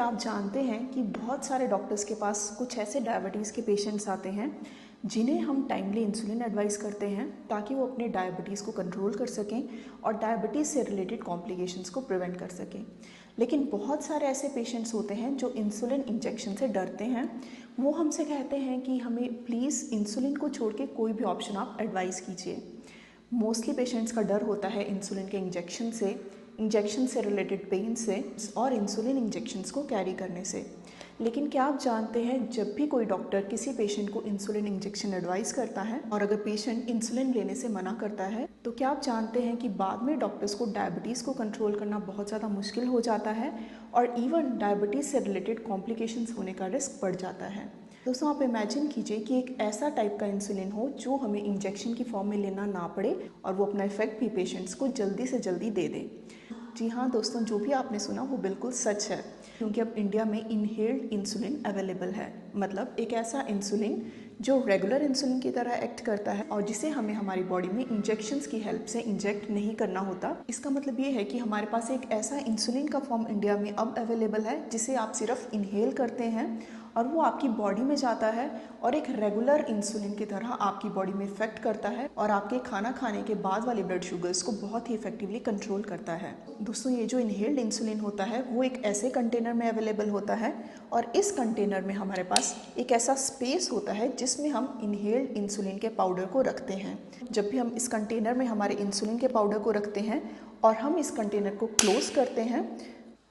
क्या आप जानते हैं कि बहुत सारे डॉक्टर्स के पास कुछ ऐसे डायबिटीज़ के पेशेंट्स आते हैं जिन्हें हम टाइमली इंसुलिन एडवाइस करते हैं ताकि वो अपने डायबिटीज़ को कंट्रोल कर सकें और डायबिटीज़ से रिलेटेड कॉम्प्लिकेशंस को प्रिवेंट कर सकें। लेकिन बहुत सारे ऐसे पेशेंट्स होते हैं जो इंसुलिन इंजेक्शन से डरते हैं। वो हमसे कहते हैं कि हमें प्लीज़ इंसुलिन को छोड़ के कोई भी ऑप्शन आप एडवाइस कीजिए। मोस्टली पेशेंट्स का डर होता है इंसुलिन के इंजेक्शन से रिलेटेड पेन से और इंसुलिन इंजेक्शन्स को कैरी करने से। लेकिन क्या आप जानते हैं जब भी कोई डॉक्टर किसी पेशेंट को इंसुलिन इंजेक्शन एडवाइस करता है और अगर पेशेंट इंसुलिन लेने से मना करता है तो क्या आप जानते हैं कि बाद में डॉक्टर्स को डायबिटीज़ को कंट्रोल करना बहुत ज़्यादा मुश्किल हो जाता है और इवन डायबिटीज़ से रिलेटेड कॉम्प्लिकेशंस होने का रिस्क बढ़ जाता है। दोस्तों, आप इमेजिन कीजिए कि एक ऐसा टाइप का इंसुलिन हो जो हमें इंजेक्शन की फॉर्म में लेना ना पड़े और वो अपना इफेक्ट भी पेशेंट्स को जल्दी से जल्दी दे दे। जी हाँ दोस्तों, जो भी आपने सुना वो बिल्कुल सच है, क्योंकि अब इंडिया में इनहेल्ड इंसुलिन अवेलेबल है। मतलब एक ऐसा इंसुलिन जो रेगुलर इंसुलिन की तरह एक्ट करता है और जिसे हमें हमारी बॉडी में इंजेक्शंस की हेल्प से इंजेक्ट नहीं करना होता। इसका मतलब ये है कि हमारे पास एक ऐसा इंसुलिन का फॉर्म इंडिया में अब अवेलेबल है जिसे आप सिर्फ इनहेल करते हैं और वो आपकी बॉडी में जाता है और एक रेगुलर इंसुलिन की तरह आपकी बॉडी में इफेक्ट करता है और आपके खाना खाने के बाद वाले ब्लड शुगर्स को बहुत ही इफेक्टिवली कंट्रोल करता है। दोस्तों, ये जो इनहेल्ड इंसुलिन होता है वो एक ऐसे कंटेनर में अवेलेबल होता है और इस कंटेनर में हमारे पास एक ऐसा स्पेस होता है जिसमें हम इनहेल्ड इंसुलिन के पाउडर को रखते हैं। जब भी हम इस कंटेनर में हमारे इंसुलिन के पाउडर को रखते हैं और हम इस कंटेनर को क्लोज करते हैं,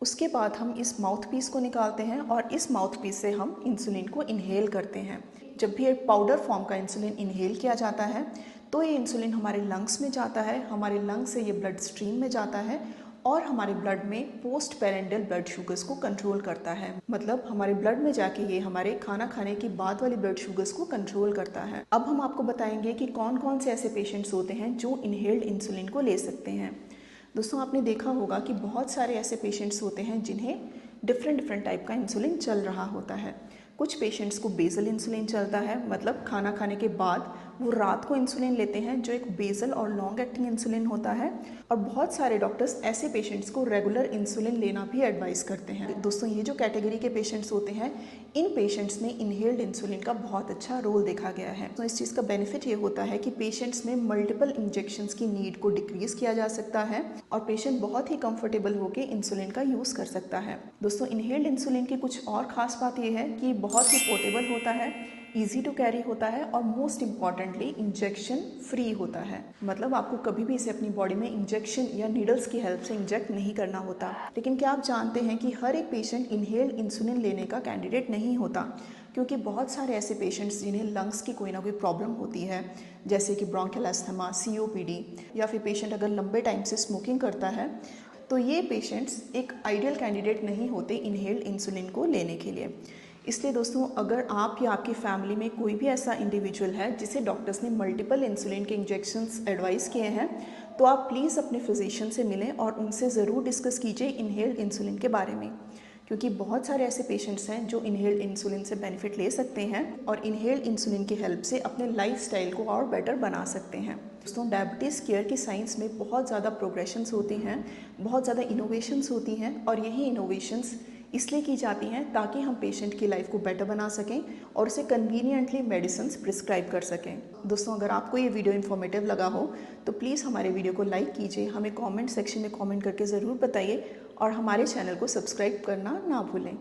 उसके बाद हम इस माउथ पीस को निकालते हैं और इस माउथ पीस से हम इंसुलिन को इनहेल करते हैं। जब भी एक पाउडर फॉर्म का इंसुलिन इनहेल किया जाता है तो ये इंसुलिन हमारे लंग्स में जाता है, हमारे लंग्स से ये ब्लड स्ट्रीम में जाता है और हमारे ब्लड में पोस्ट पेरेंटल ब्लड शुगर्स को कंट्रोल करता है। मतलब हमारे ब्लड में जाके ये हमारे खाना खाने के बाद वाले ब्लड शुगर्स को कंट्रोल करता है। अब हम आपको बताएंगे कि कौन कौन से ऐसे पेशेंट्स होते हैं जो इनहेल्ड इंसुलिन को ले सकते हैं। दोस्तों, आपने देखा होगा कि बहुत सारे ऐसे पेशेंट्स होते हैं जिन्हें डिफरेंट टाइप का इंसुलिन चल रहा होता है। कुछ पेशेंट्स को बेसल इंसुलिन चलता है, मतलब खाना खाने के बाद वो रात को इंसुलिन लेते हैं जो एक बेसल और लॉन्ग एक्टिंग इंसुलिन होता है। और बहुत सारे डॉक्टर्स ऐसे पेशेंट्स को रेगुलर इंसुलिन लेना भी एडवाइस करते हैं। दोस्तों, ये जो कैटेगरी के पेशेंट्स होते हैं इन पेशेंट्स में इनहेल्ड इंसुलिन का बहुत अच्छा रोल देखा गया है। तो इस चीज़ का बेनिफिट ये होता है कि पेशेंट्स में मल्टीपल इंजेक्शंस की नीड को डिक्रीज किया जा सकता है और पेशेंट बहुत ही कंफर्टेबल होकर इंसुलिन का यूज़ कर सकता है। दोस्तों, इनहेल्ड इंसुलिन की कुछ और खास बात यह है कि बहुत ही पोर्टेबल होता है, ईजी टू कैरी होता है और मोस्ट इम्पॉर्टेंटली इंजेक्शन फ्री होता है। मतलब आपको कभी भी इसे अपनी बॉडी में इंजेक्शन या नीडल्स की हेल्प से इंजेक्ट नहीं करना होता। लेकिन क्या आप जानते हैं कि हर एक पेशेंट इनहेल्ड इंसुलिन लेने का कैंडिडेट नहीं होता, क्योंकि बहुत सारे ऐसे पेशेंट्स जिन्हें लंग्स की कोई ना कोई प्रॉब्लम होती है, जैसे कि ब्रोंकियल अस्थमा, COPD, या फिर पेशेंट अगर लंबे टाइम से स्मोकिंग करता है, तो ये पेशेंट्स एक आइडियल कैंडिडेट नहीं होते इनहेल्ड इंसुलिन को लेने के लिए। इसलिए दोस्तों, अगर आप या आपकी फैमिली में कोई भी ऐसा इंडिविजुअल है जिसे डॉक्टर्स ने मल्टीपल इंसुलिन के इंजेक्शंस एडवाइस किए हैं, तो आप प्लीज़ अपने फिजिशियन से मिलें और उनसे ज़रूर डिस्कस कीजिए इनहेल्ड इंसुलिन के बारे में, क्योंकि बहुत सारे ऐसे पेशेंट्स हैं जो इनहेल्ड इंसुलिन से बेनिफिट ले सकते हैं और इनहेल्ड इंसुलिन की हेल्प से अपने लाइफस्टाइल को और बेटर बना सकते हैं। दोस्तों, डायबिटीज़ केयर की साइंस में बहुत ज़्यादा प्रोग्रेशंस होती हैं, बहुत ज़्यादा इनोवेशंस होती हैं और यही इनोवेशंस इसलिए की जाती हैं ताकि हम पेशेंट की लाइफ को बेटर बना सकें और उसे कन्वीनियंटली मेडिसिन्स प्रिस्क्राइब कर सकें। दोस्तों, अगर आपको ये वीडियो इन्फॉर्मेटिव लगा हो तो प्लीज़ हमारे वीडियो को लाइक कीजिए, हमें कमेंट सेक्शन में कमेंट करके ज़रूर बताइए और हमारे चैनल को सब्सक्राइब करना ना भूलें।